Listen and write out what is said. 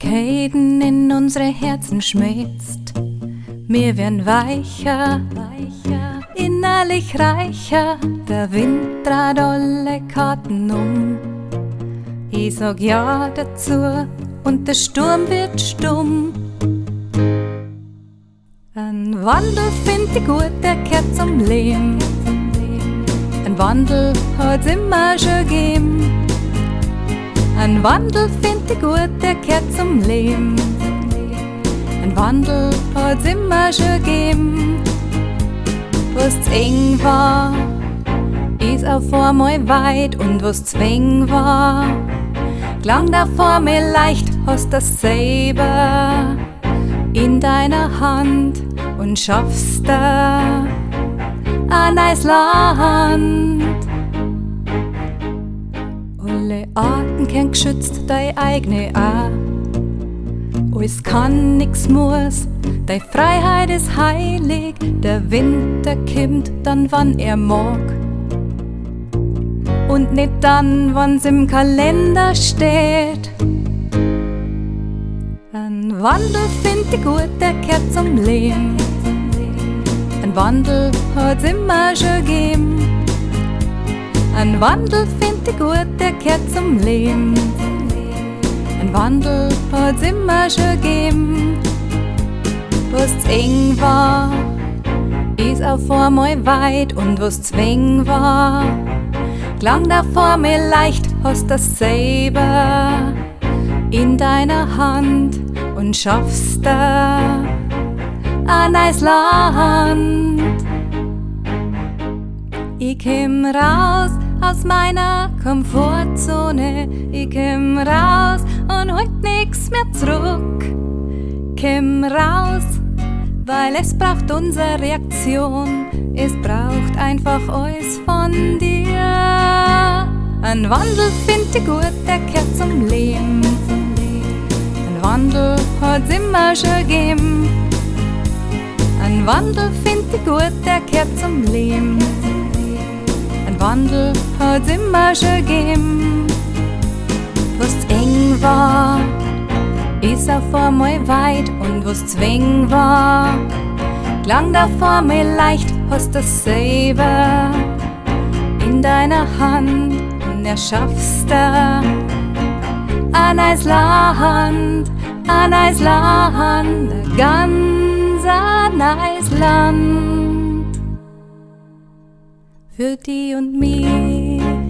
Schwierigkeiten in unsere Herzen schmilzt. Wir werden weicher, innerlich reicher. Der Wind dreht alle Karten um. Ich sag ja dazu und der Sturm wird stumm. Ein Wandel find ich gut, der gehört zum Leben. Ein Wandel hat's immer schon gegeben. Ein Wandel find ich gut, der gehört zum Leben. Ein Wandel hat's immer schon gegeben. Was zu eng war, ist auf einmal weit. Und was zu eng war, klang da vor mir leicht. Hast das selber in deiner Hand und schaffst da ein neues Land. Alle Arten kennen geschützt, deine eigene auch. Alles kann, nix muss, deine Freiheit ist heilig. Der Winter kommt dann, wann er mag. Und nicht dann, wann's im Kalender steht. Ein Wandel find ich gut, der gehört zum Leben. Ein Wandel hat's immer schon gegeben. Ein Wandel find ich gut, der gehört zum Leben. Ein Wandel hat's immer schon gegeben. Was zu eng war, ist auf einmal weit. Und was zu eng war, klang da vor mir leicht. Hast das selber in deiner Hand und schaffst da ein neues Land. Ich komm raus aus meiner Komfortzone. Ich komm raus und holt nix mehr zurück. Komm raus, weil es braucht unsere Reaktion. Es braucht einfach alles von dir. Ein Wandel find ich gut, der gehört zum Leben. Ein Wandel hat's immer schon gegeben. Ein Wandel find ich gut, der gehört zum Leben. Ein Wandel hat's immer schon gegeben. Was zu eng war, ist auf einmal weit. Und was zu eng war, klang da vor mir leicht. Hast das selber in deiner Hand und erschaffst da ein neues Land, ein neues Land, ein ganz neues Land für die und mich.